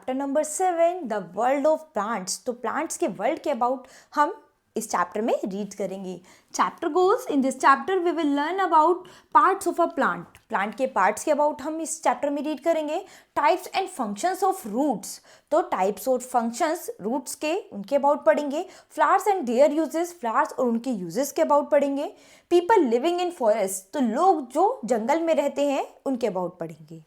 Chapter number 7 the world of plants. तो plants के world के अबाउट हम इस चैप्टर में रीड करेंगे। Chapter goes in this chapter we will learn about parts of a plant. Plant के parts के अबाउट हम इस चैप्टर में रीड करेंगे। Types and functions of roots, तो टाइप्स और फंक्शंस रूट्स के उनके अबाउट पढ़ेंगे। Flowers and their uses, flowers और उनके यूजेस के अबाउट पढ़ेंगे। पीपल लिविंग इन फॉरेस्ट, तो लोग जो जंगल में रहते हैं उनके अबाउट पढ़ेंगे।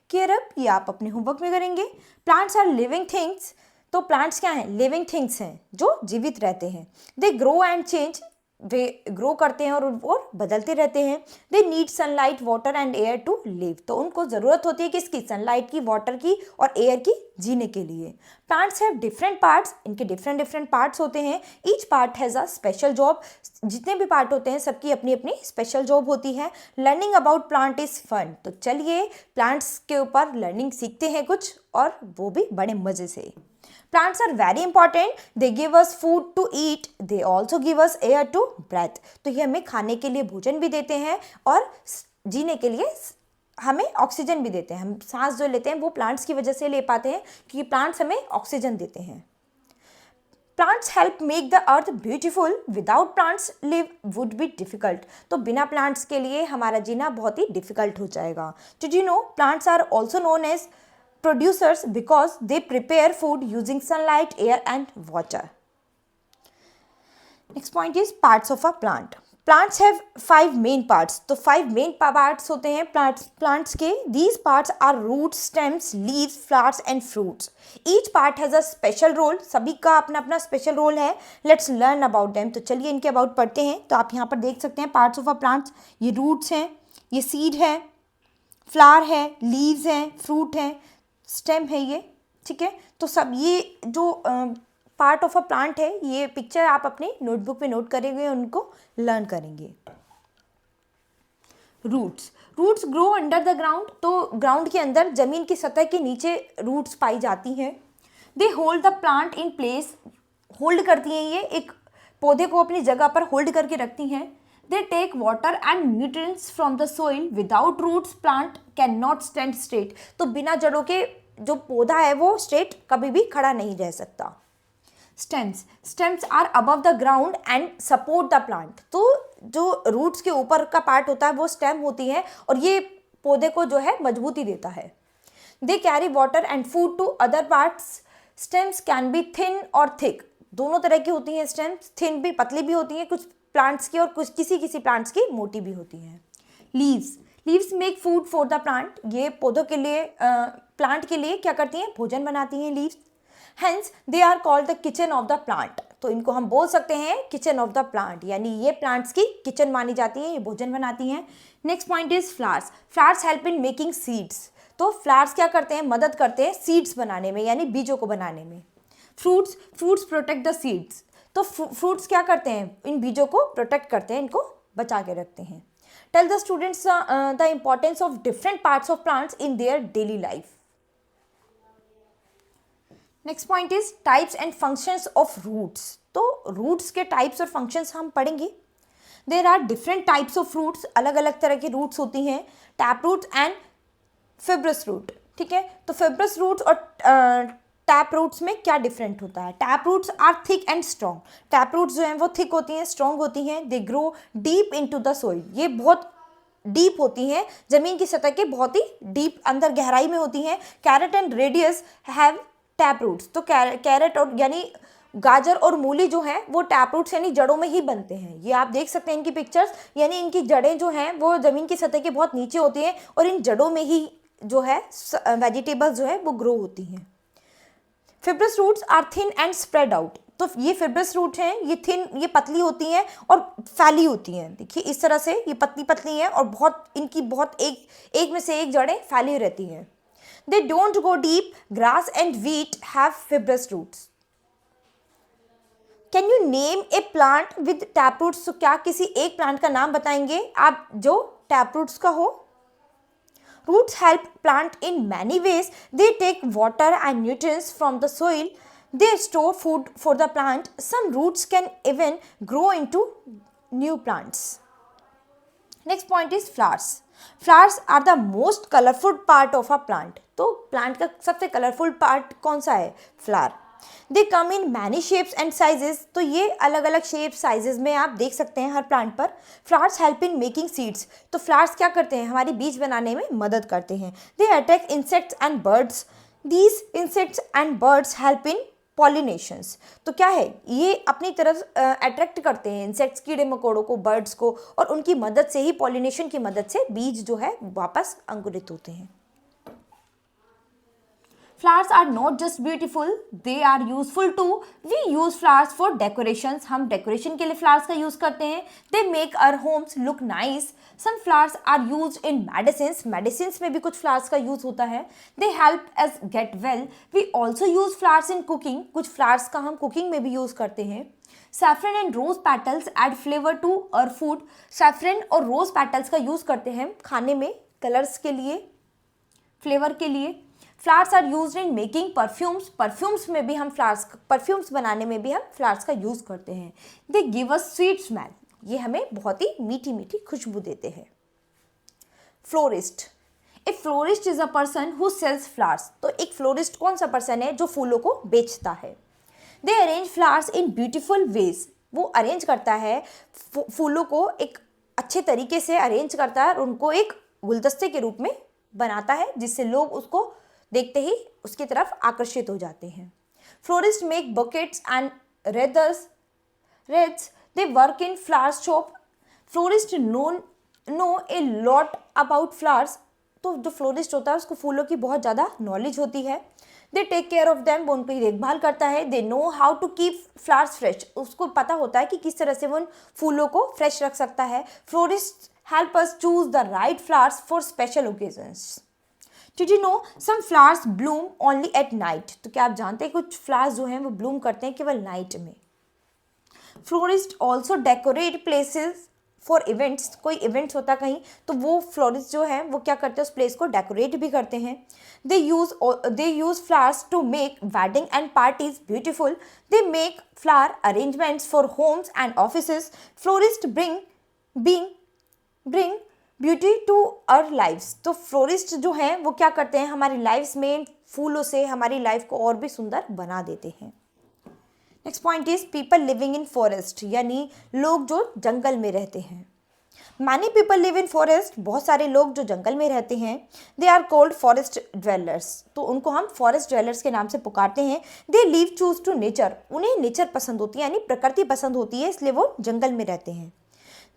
केयर अप, ये आप अपने होमवर्क में करेंगे। प्लांट्स आर लिविंग थिंग्स, तो प्लांट्स क्या हैं? लिविंग थिंग्स हैं जो जीवित रहते हैं। दे ग्रो एंड चेंज, वे ग्रो करते हैं और बदलते रहते हैं। They need sunlight water and air to live, तो उनको ज़रूरत होती है किसकी? सनलाइट की, वाटर की और एयर की जीने के लिए। प्लांट्स हैव डिफरेंट पार्ट्स, इनके डिफरेंट डिफरेंट पार्ट्स होते हैं। Each part has a special job, जितने भी पार्ट होते हैं सबकी अपनी अपनी स्पेशल जॉब होती है। Learning about plant is fun, तो चलिए प्लांट्स के ऊपर लर्निंग सीखते हैं कुछ, और वो भी बड़े मज़े से। Plants are very important. They give us food to eat. They also give us air to breathe. तो ये हमें खाने के लिए भोजन भी देते हैं और जीने के लिए हमें ऑक्सीजन भी देते हैं। हम सांस जो लेते हैं वो प्लांट्स की वजह से ले पाते हैं, क्योंकि प्लांट्स हमें ऑक्सीजन देते हैं। Plants help make the earth beautiful, without plants live would be difficult, तो बिना प्लांट्स के लिए हमारा जीना बहुत ही डिफिकल्ट हो जाएगा। Did you know plants are also known as producers because they prepare food using sunlight, air and water. Next point is parts of a plant. Plants have 5 main parts, तो 5 main parts होते हैं plants के। These parts are roots, stems, leaves, flowers and fruits. Each part has a special role, सभी का अपना अपना special role है। Let's learn about them. तो चलिए इनके about पढ़ते हैं। तो आप यहाँ पर देख सकते हैं parts of a plant, ये roots हैं, ये seed है, flower है, leaves हैं, fruit है, स्टेम है ये, ठीक है। तो सब ये जो पार्ट ऑफ अ प्लांट है, ये पिक्चर आप अपने नोटबुक में नोट करेंगे, उनको लर्न करेंगे। Roots, roots grow under the ground, तो ग्राउंड के अंदर, जमीन की सतह के नीचे रूट्स पाई जाती हैं। They hold the plant in place, hold करती हैं ये एक पौधे को अपनी जगह पर होल्ड करके रखती हैं। They take water and nutrients from the soil, without roots plant can not stand straight, तो बिना जड़ों के जो पौधा है वो स्ट्रेट कभी भी खड़ा नहीं रह सकता। Stems, stems are above the ground and support the plant, तो जो रूट्स के ऊपर का पार्ट होता है वो स्टेम होती है और ये पौधे को जो है मजबूती देता है। They carry water and food to other parts, stems can be thin और थिक, दोनों तरह की होती हैं स्टेम्स, थिन भी, पतली भी होती हैं कुछ प्लांट्स की और कुछ किसी प्लांट्स की मोटी भी होती हैं। Leaves, leaves make food for the plant, ये पौधों के लिए, प्लांट के लिए क्या करती हैं? भोजन बनाती हैं leaves. Hence they are called the kitchen of the plant, तो इनको हम बोल सकते हैं किचन ऑफ द प्लांट, यानी ये प्लांट्स की किचन मानी जाती है, ये भोजन बनाती हैं। Next point is flowers. Flowers help in making seeds, तो फ्लावर्स क्या करते हैं? मदद करते हैं सीड्स बनाने में, यानी बीजों को बनाने में। Fruits, fruits protect the seeds, तो फ्रूट्स क्या करते हैं? इन बीजों को प्रोटेक्ट करते हैं, इनको बचा के रखते हैं। Tell the students the importance of different parts of plants in their daily life. Next point is types and functions of roots, तो रूट्स के टाइप्स और फंक्शंस हम पढ़ेंगे। There are different types of roots, अलग अलग तरह की roots होती हैं। Tap roots and fibrous root, ठीक है। तो फिब्रस रूट्स और टैप रूट्स में क्या डिफरेंट होता है? Tap roots are thick and strong, tap roots जो हैं वो थिक होती हैं, स्ट्रॉन्ग होती हैं। They grow deep into the soil, ये बहुत डीप होती हैं, जमीन की सतह के बहुत ही डीप अंदर गहराई में होती हैं। Carrot and radish have tap roots, तो कैरेट और यानी गाजर और मूली जो हैं वो टैप रूट्स यानी जड़ों में ही बनते हैं। ये आप देख सकते हैं इनकी पिक्चर्स, यानी इनकी जड़ें जो हैं वो ज़मीन की सतह के बहुत नीचे होती हैं और इन जड़ों में ही जो है वेजिटेबल्स जो है वो ग्रो होती हैं। Fibrous roots are thin and spread out, तो ये फिब्रस रूट हैं, ये थिन, ये पतली होती हैं और फैली होती हैं। देखिए इस तरह से ये पतली पतली हैं और बहुत इनकी बहुत एक में से एक जड़ें फैली रहती हैं। They don't go deep, grass and wheat have fibrous roots. Can you name a plant with tap roots, तो क्या किसी एक प्लांट का नाम बताएंगे आप जो टैप रूट्स का हो? Roots help plant in many ways. They take water and nutrients from the soil. They store food for the plant. Some roots can even grow into new plants. Next point is flowers. Flowers are the most colorful part of a plant. तो plant का सबसे colourful part कौन सा है? Flower. They come in many shapes and sizes, तो ये अलग अलग शेप साइजेस में आप देख सकते हैं हर प्लांट पर। Flowers help in making seeds, तो फ्लावर्स क्या करते हैं? हमारी बीज बनाने में मदद करते हैं। They attack insects and birds, these insects and birds help in pollinations, तो क्या है? ये अपनी तरफ अट्रैक्ट करते हैं इंसेक्ट्स, कीड़े मकोड़ों को, बर्ड्स को, और उनकी मदद से ही, पॉलिनेशन की मदद से बीज जो है वापस अंकुरित होते हैं। Flowers are not just beautiful, they are useful too. We use flowers for decorations. हम decoration के लिए flowers का use करते हैं. They make our homes look nice. Some flowers are used in medicines. Medicines में भी कुछ flowers का use होता है. They help us get well. We also use flowers in cooking. कुछ flowers का हम cooking में भी use करते हैं. Saffron and rose petals add flavor to our food. Saffron और rose petals का use करते हैं खाने में colors के लिए, flavor के लिए. Flowers are use in making perfumes, perfumes में भी हम फ्लावर्स, परफ्यूम्स बनाने में भी हम फ्लावर्स का यूज़ करते हैं. They give us sweet smell, ये हमें बहुत ही मीठी मीठी खुशबू देते हैं. Florist, a florist is a person who sells flowers, तो एक फ्लोरिस्ट कौन सा पर्सन है? जो फूलों को बेचता है. They arrange flowers in beautiful vase, वो अरेंज करता है फूलों को एक अच्छे तरीके से अरेंज करता है और उनको एक गुलदस्ते के रूप में बनाता है, जिससे लोग उसको देखते ही उसकी तरफ आकर्षित हो जाते हैं. Florist make bouquets and wreaths, they work in flower shop. Florist know a lot about flowers, तो जो फ्लोरिस्ट होता है उसको फूलों की बहुत ज़्यादा नॉलेज होती है. They take care of them, वो उनकी देखभाल करता है. They know how to keep flowers fresh, उसको पता होता है कि किस तरह से वो उन फूलों को फ्रेश रख सकता है. Florist help us choose the right flowers for special occasions. Did you know some flowers bloom only at night? तो क्या आप जानते हैं कुछ फ्लावर्स जो हैं वो ब्लूम करते हैं केवल नाइट में. Florist also decorate places for events, कोई इवेंट्स होता कहीं तो वो फ्लोरिस्ट जो है वो क्या करते हैं? उस प्लेस को डेकोरेट भी करते हैं. They use flowers to make wedding and parties beautiful. They make flower arrangements for homes and offices. Florist bring beauty to our lifes, तो फ्लोरिस्ट जो हैं वो क्या करते हैं? हमारी लाइफ्स में फूलों से हमारी लाइफ को और भी सुंदर बना देते हैं. Next point is people living in forest, यानी लोग जो जंगल में रहते हैं. Many people live in forest, बहुत सारे लोग जो जंगल में रहते हैं. They are called forest dwellers, तो उनको हम फॉरेस्ट ड्वेलर्स के नाम से पुकारते हैं. दे लिव चूज टू नेचर, उन्हें नेचर पसंद होती है यानी प्रकृति पसंद होती है, इसलिए वो जंगल में रहते हैं.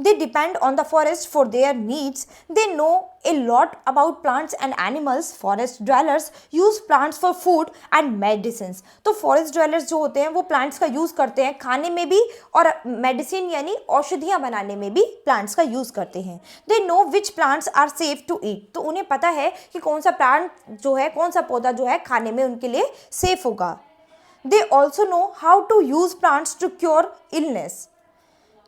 They depend on the forest for their needs. They know a lot about plants and animals. Forest dwellers use plants for food and medicines. तो forest dwellers जो होते हैं वो plants का use करते हैं खाने में भी और medicine यानी औषधियाँ बनाने में भी plants का use करते हैं. They know which plants are safe to eat. तो उन्हें पता है कि कौन सा plant जो है, कौन सा पौधा जो है खाने में उनके लिए safe होगा. They also know how to use plants to cure illness.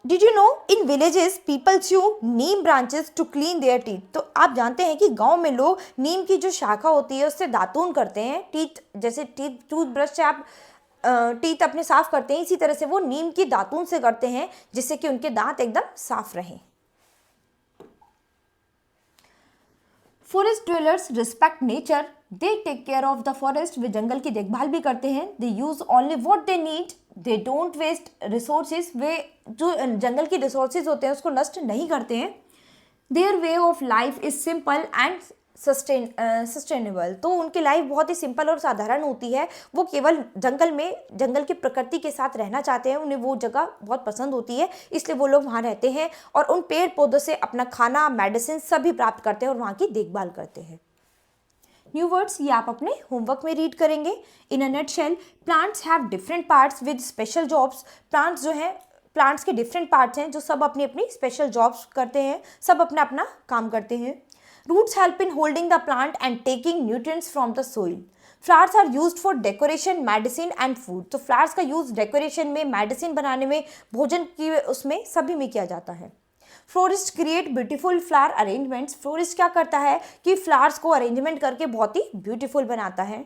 Did you know in villages people chew neem branches to clean their teeth? तो आप जानते हैं कि गांव में लोग नीम की जो शाखा होती है उससे दातून करते हैं. टीथ जैसे टूथब्रश से आप टीथ अपने साफ करते हैं, इसी तरह से वो नीम की दातून से करते हैं जिससे कि उनके दांत एकदम साफ रहें. Forest dwellers respect nature. They take care of the forest, वे जंगल की देखभाल भी करते हैं. They use only what they need. They don't waste resources, वे जो जंगल की रिसोर्सेज होते हैं उसको नष्ट नहीं करते हैं. Their way of life is simple and sustainable, तो उनकी लाइफ बहुत ही सिंपल और साधारण होती है. वो केवल जंगल की प्रकृति के साथ रहना चाहते हैं, उन्हें वो जगह बहुत पसंद होती है, इसलिए वो लोग वहाँ रहते हैं और उन पेड़ पौधों से अपना खाना, मेडिसिन सभी प्राप्त करते हैं और वहाँ की देखभाल करते हैं. न्यू वर्ड्स ये आप अपने होमवर्क में रीड करेंगे. In a nutshell, plants have different parts with special jobs. Plants जो हैं, प्लांट्स के डिफरेंट पार्ट्स हैं जो सब अपनी अपनी स्पेशल जॉब्स करते हैं, सब अपना अपना काम करते हैं. Roots help in holding the plant and taking nutrients from the soil. Flowers are used for decoration, medicine and food. तो फ्लावर्स का यूज डेकोरेशन में, मेडिसिन बनाने में, भोजन की उसमें सभी में किया जाता है. Florist create beautiful flower arrangements. Florist क्या करता है कि फ्लावर्स को अरेंजमेंट करके बहुत ही ब्यूटीफुल बनाता है.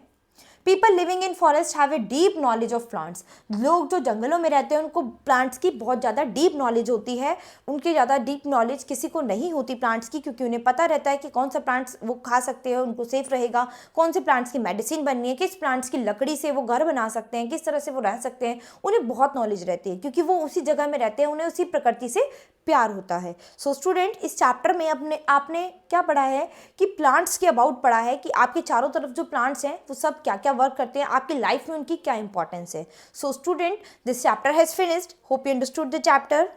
People living in forest have a deep knowledge of plants. लोग जो जंगलों में रहते हैं उनको प्लांट्स की बहुत ज़्यादा डीप नॉलेज होती है, उनकी ज़्यादा डीप नॉलेज किसी को नहीं होती प्लांट्स की, क्योंकि उन्हें पता रहता है कि कौन सा प्लांट्स वो खा सकते हैं, उनको सेफ रहेगा, कौन से प्लांट्स की मेडिसिन बननी है, किस प्लांट्स की लकड़ी से वो घर बना सकते हैं, किस तरह से वो रह सकते हैं, उन्हें बहुत नॉलेज रहती है क्योंकि वो उसी जगह में रहते हैं, उन्हें उसी प्रकृति से प्यार होता है। सो स्टूडेंट, इस चैप्टर में आपने क्या पढ़ा है कि प्लांट्स के अबाउट पढ़ा है कि आपके चारों तरफ जो प्लांट्स हैं वो सब क्या क्या वर्क करते हैं, आपकी लाइफ में उनकी क्या इंपॉर्टेंस है। So student, this chapter has finished. Hope you understood the chapter.